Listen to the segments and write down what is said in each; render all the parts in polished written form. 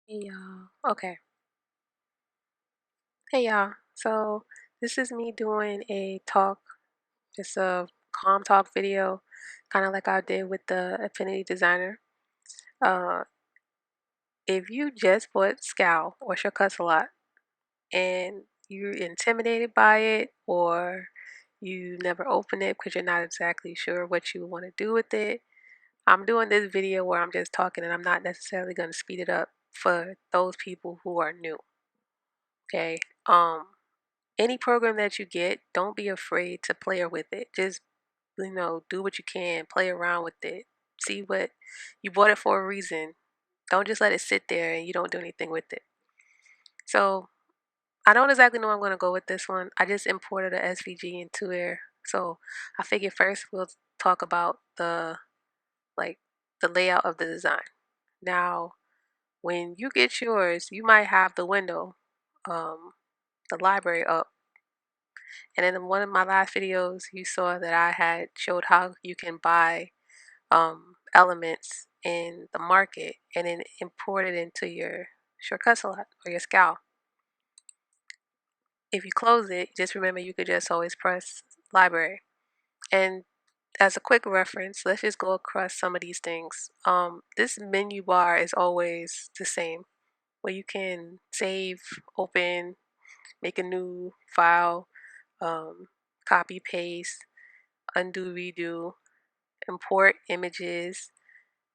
Hey y'all. Okay. Hey y'all. So this is me doing a talk, just a calm talk video, kind of like I did with the Affinity Designer. Uh, if you just put scal or shortcuts a lot and you're intimidated by it, or you never open it because you're not exactly sure what you want to do with it, I'm doing this video where I'm just talking and I'm not necessarily going to speed it up for those people who are new. Okay. Any program that you get, don't be afraid to play with it. Just, do what you can, play around with it. See what you bought it for a reason. Don't just let it sit there and you don't do anything with it. So, I don't exactly know where I'm going to go with this one. I just imported a SVG into there. So, I figured first we'll talk about like the layout of the design. Now, when you get yours, you might have the window, um, the library up. And then in one of my last videos, you saw that I had showed how you can buy elements in the market and then import it into your shortcut slot or your scal. If you close it, just remember you could just always press library. And as a quick reference, let's just go across some of these things. This menu bar is always the same, where you can save, open, make a new file, copy, paste, undo, redo, import images,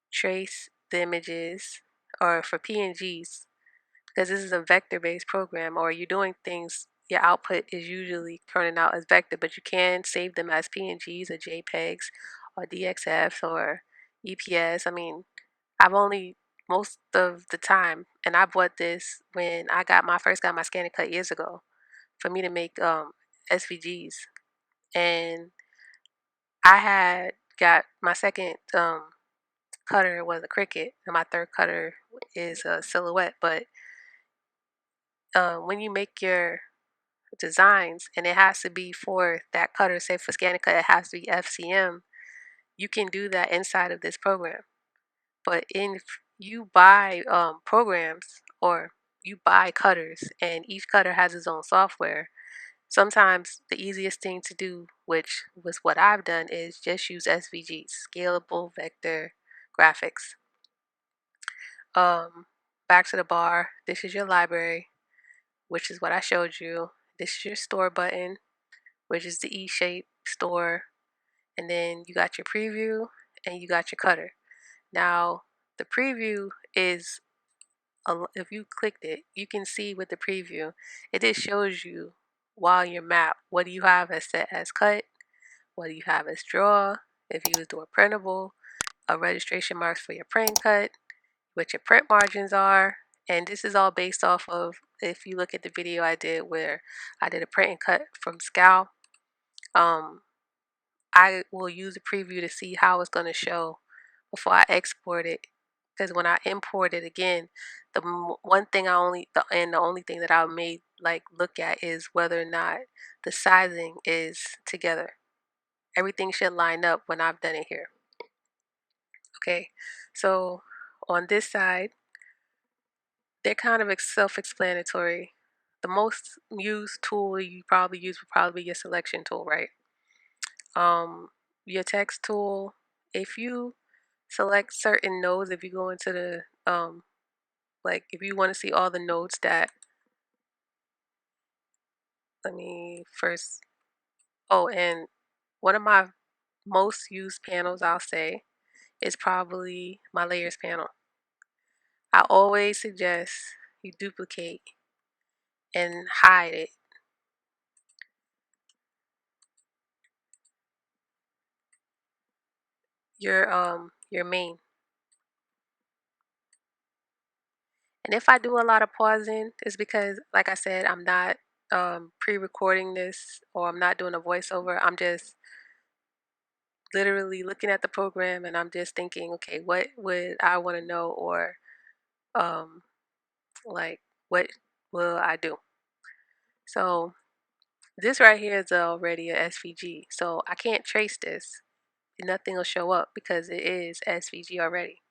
trace the images, or for PNGs, because this is a vector-based program, or you're doing things, your output is usually turning out as vector, but you can save them as PNGs or JPEGs or DXFs or EPS. I mean, I've only most of the time, and I bought this when I first got my scanning cut years ago for me to make SVGs, and I had got my second cutter was a Cricut, and my third cutter is a Silhouette. But when you make your designs, and it has to be for that cutter, say for scanning cut, it has to be FCM. You can do that inside of this program. But if you buy programs, or you buy cutters, and each cutter has its own software, sometimes the easiest thing to do, which was what I've done, is just use SVGs, scalable vector graphics. Um, Back to the bar. This is your library, which is what I showed you. This is your store button, which is the E-shape store. And then you got your preview and you got your cutter. Now, the preview is, if you clicked it, you can see with the preview, it just shows you while your map, what do you have as set as cut, what do you have as draw, if you was doing printable, a registration marks for your print cut, what your print margins are. And this is all based off of, if you look at the video I did where I did a print and cut from scal, um, I will use the preview to see how it's going to show before I export it. Because when I import it again, the one thing the only thing that I may like look at is whether or not the sizing is together. Everything should line up when I've done it here. Okay, so on this side, they're kind of self-explanatory. The most used tool you probably use would probably be your selection tool, right? Um, your text tool. If you select certain nodes, if you go into the like if you want to see all the nodes that, let me first. Oh, and one of my most used panels, I'll say, is probably my layers panel. I always suggest you duplicate and hide it. Your main. And if I do a lot of pausing, it's because, like I said, I'm not pre-recording this, or I'm not doing a voiceover. I'm just literally looking at the program and I'm just thinking, okay, what would I want to know, or um, like what will I do? So this right here is already a SVG, so I can't trace this. Nothing will show up because it is SVG already.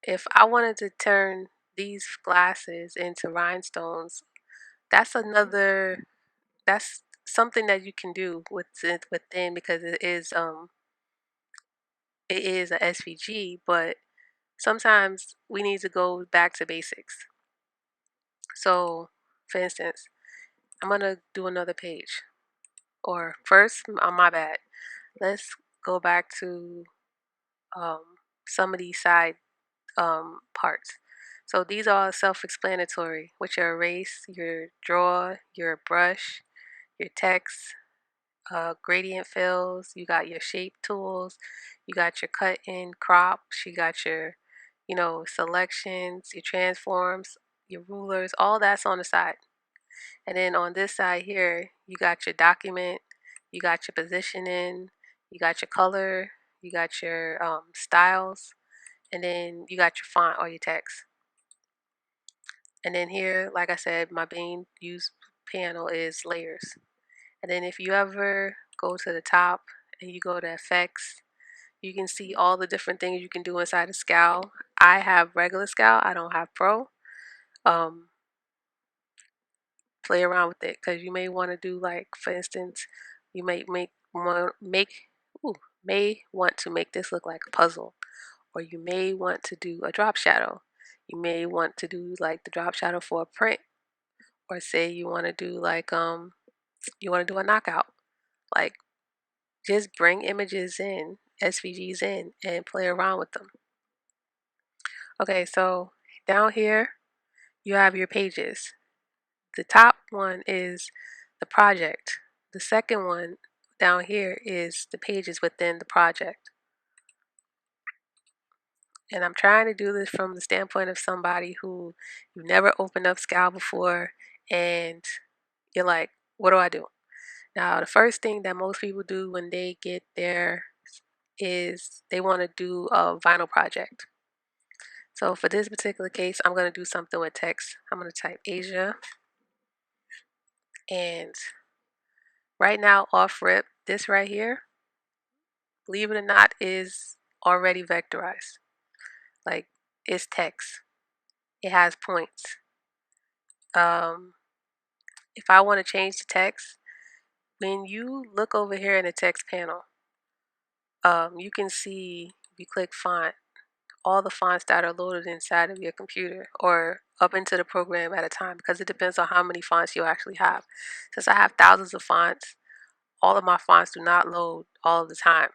If I wanted to turn these glasses into rhinestones, that's another, that's something that you can do within, because it is a SVG, but sometimes we need to go back to basics. So, for instance, I'm gonna do another page. Or first, on my bad, let's go back to um, some of these side parts. So these are self-explanatory, which are erase, your draw, your brush, your text, gradient fills, you got your shape tools, you got your cut in crops, you got your, selections, your transforms, your rulers, all that's on the side. And then on this side here, you got your document, you got your positioning, you got your color, you got your styles, and then you got your font or your text. And then here, like I said, my main use panel is layers. And then if you ever go to the top and you go to effects, you can see all the different things you can do inside of scal. I have regular scal, I don't have pro. Um, Play around with it, because you may want to do, like, for instance, you may want to make this look like a puzzle, or you may want to do a drop shadow. You may want to do like the drop shadow for a print, or say you want to do like you want to do a knockout. Like, just bring images in, SVGs in, and play around with them. Okay, so down here you have your pages. The top one is the project. The second one down here is the pages within the project. And I'm trying to do this from the standpoint of somebody who, you've never opened up Scal before, and you're like, what do I do? Now, the first thing that most people do when they get there is they want to do a vinyl project. So for this particular case, I'm going to do something with text. I'm going to type Asia, and right now, off rip, this right here, believe it or not, is already vectorized. Like, it's text. It has points. If I want to change the text, when you look over here in the text panel, you can see, if you click font, all the fonts that are loaded inside of your computer or up into the program at a time, because it depends on how many fonts you actually have. Since I have thousands of fonts, all of my fonts do not load all of the time.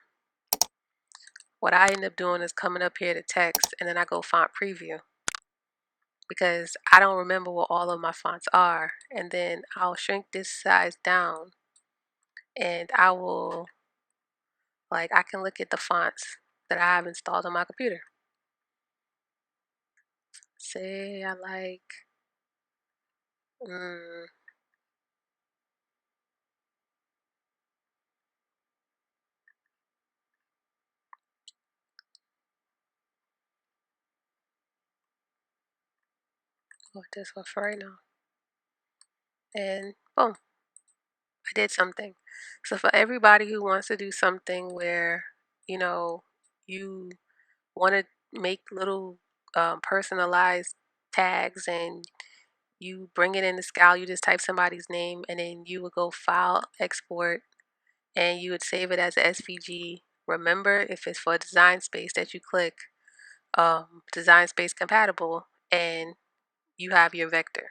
What I end up doing is coming up here to text, and then I go font preview, because I don't remember what all of my fonts are, and then I'll shrink this size down, and I can look at the fonts that I have installed on my computer. Say I like, this one for right now, and boom, I did something. So for everybody who wants to do something where, you know, you want to make little personalized tags, and you bring it in the Scal, you just type somebody's name, and then you would go file, export, and you would save it as a SVG. Remember, if it's for design space, that you click design space compatible, and you have your vector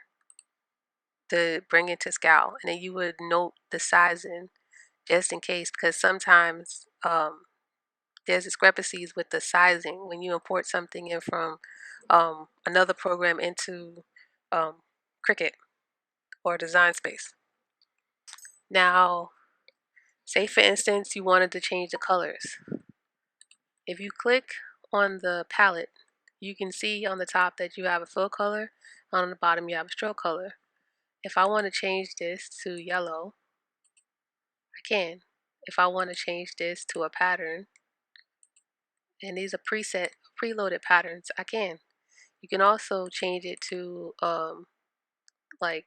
to bring it to Scal, and then you would note the sizing just in case, because sometimes there's discrepancies with the sizing when you import something in from another program into um, Cricut or Design Space. Now, say for instance you wanted to change the colors. If you click on the palette, you can see on the top that you have a fill color, on the bottom you have a stroke color. If I want to change this to yellow, I can. If I want to change this to a pattern, and these are preloaded patterns, I can. You can also change it to like,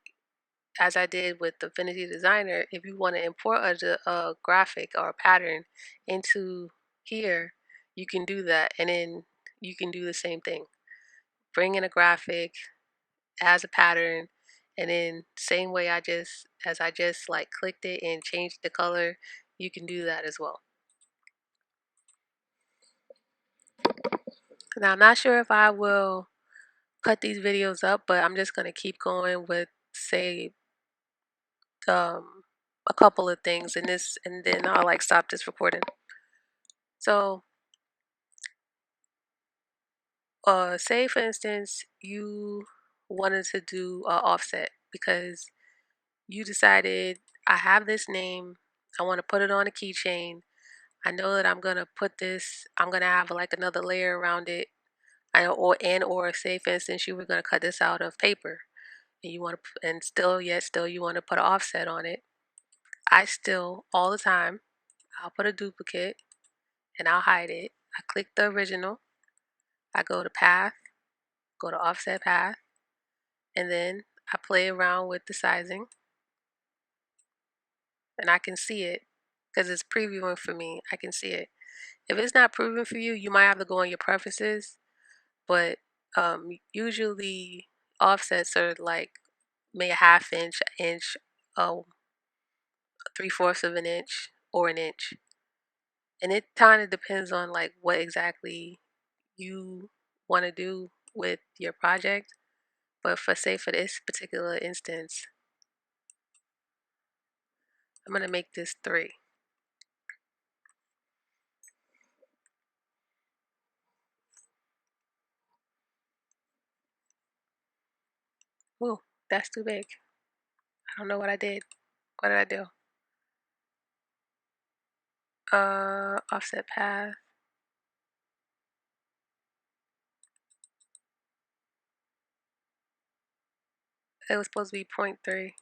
as I did with the Affinity Designer, if you want to import a graphic or a pattern into here, you can do that, and then you can do the same thing. bring in a graphic as a pattern, and then same way I just like clicked it and changed the color, you can do that as well. Now I'm not sure if I will cut these videos up, but I'm just gonna keep going with, say, um a couple of things in this, and then I'll like stop this recording. So say for instance you wanted to do a offset because you decided, I have this name, I want to put it on a keychain. I know that I'm gonna have like another layer around it. Or say for instance you were gonna cut this out of paper, and you want to, and still you want to put an offset on it. I still, all the time, I'll put a duplicate and I'll hide it. I click the original, I go to path, go to offset path, and then I play around with the sizing, and I can see it because it's previewing for me. I can see it. If it's not proven for you, you might have to go on your preferences, but usually offsets are like maybe a half inch, oh, 3/4 of an inch, or an inch. And it kind of depends on like what exactly you want to do with your project. But for this particular instance, I'm gonna make this 3. Ooh, that's too big. I don't know what I did. What did I do? Offset path. It was supposed to be 0.3.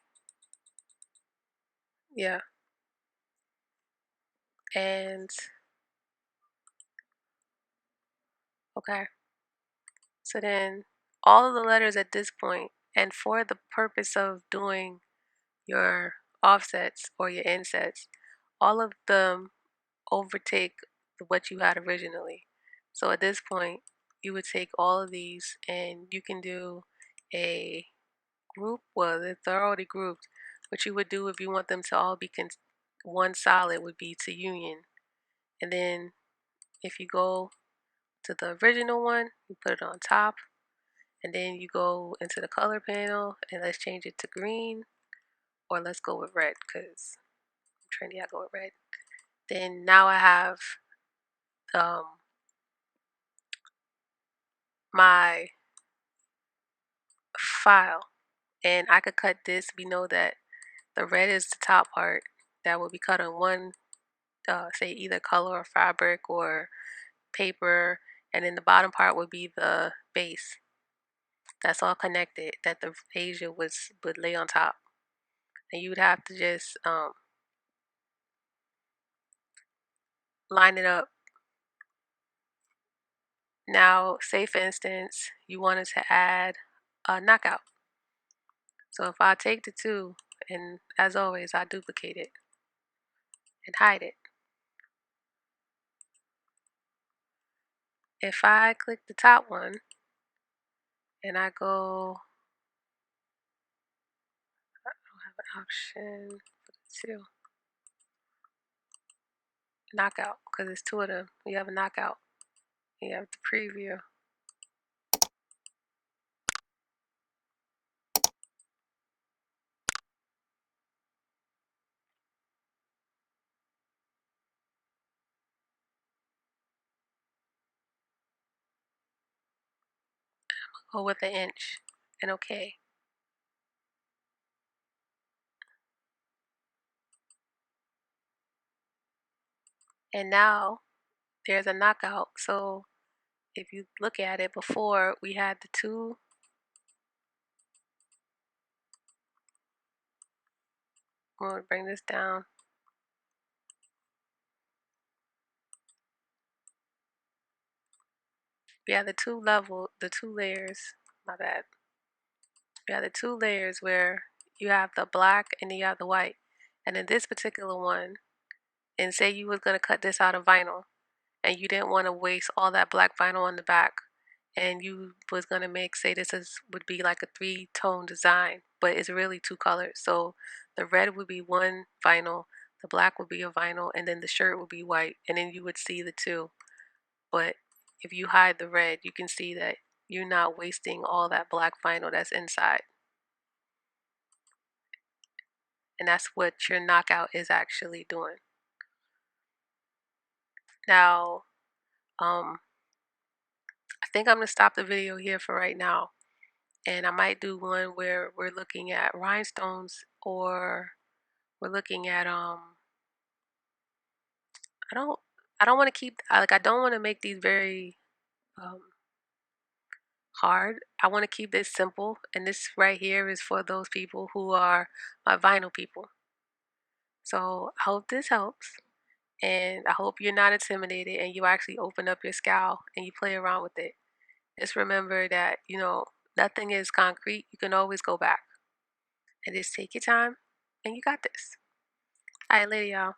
Yeah. And okay. So then all of the letters at this point, and for the purpose of doing your offsets or your insets, all of them overtake what you had originally. So at this point, you would take all of these and you can do a group. Well, they're already grouped. What you would do if you want them to all be one solid would be to union. And then if you go to the original one, you put it on top. And then you go into the color panel and let's change it to green, or let's go with red because I'm trendy. I go with red. Then now I have um, my file, and I could cut this. We know that the red is the top part that will be cut on one, say either color or fabric or paper, and then the bottom part would be the base. That's all connected. That the Asia would lay on top, and you would have to just line it up. Now, say for instance, you wanted to add a knockout. So if I take the 2, and as always, I duplicate it and hide it. If I click the top one and I go, I don't have an option for the 2, knockout, because it's 2 of them. You have a knockout. You have the preview. Go with an inch and okay. And now there's a knockout. So if you look at it, before we had the 2. I'm going to bring this down. We have the 2 layers. My bad. We have the 2 layers where you have the black and then you have the white. And in this particular one, and say you was going to cut this out of vinyl, and you didn't want to waste all that black vinyl on the back, and you was gonna make, say this would be like a three-tone design, but it's really two colors. So the red would be one vinyl, the black would be a vinyl, and then the shirt would be white, and then you would see the two. But if you hide the red, you can see that you're not wasting all that black vinyl that's inside. And that's what your knockout is actually doing. Now, I think I'm gonna stop the video here for right now. And I might do one where we're looking at rhinestones, or we're looking at I don't I don't want to keep like, I don't want to make these very um hard. I want to keep this simple, and this right here is for those people who are my vinyl people. So I hope this helps, and I hope you're not intimidated and you actually open up your scal and you play around with it. Just remember that, nothing is concrete. You can always go back and just take your time, and you got this. All right, later, y'all.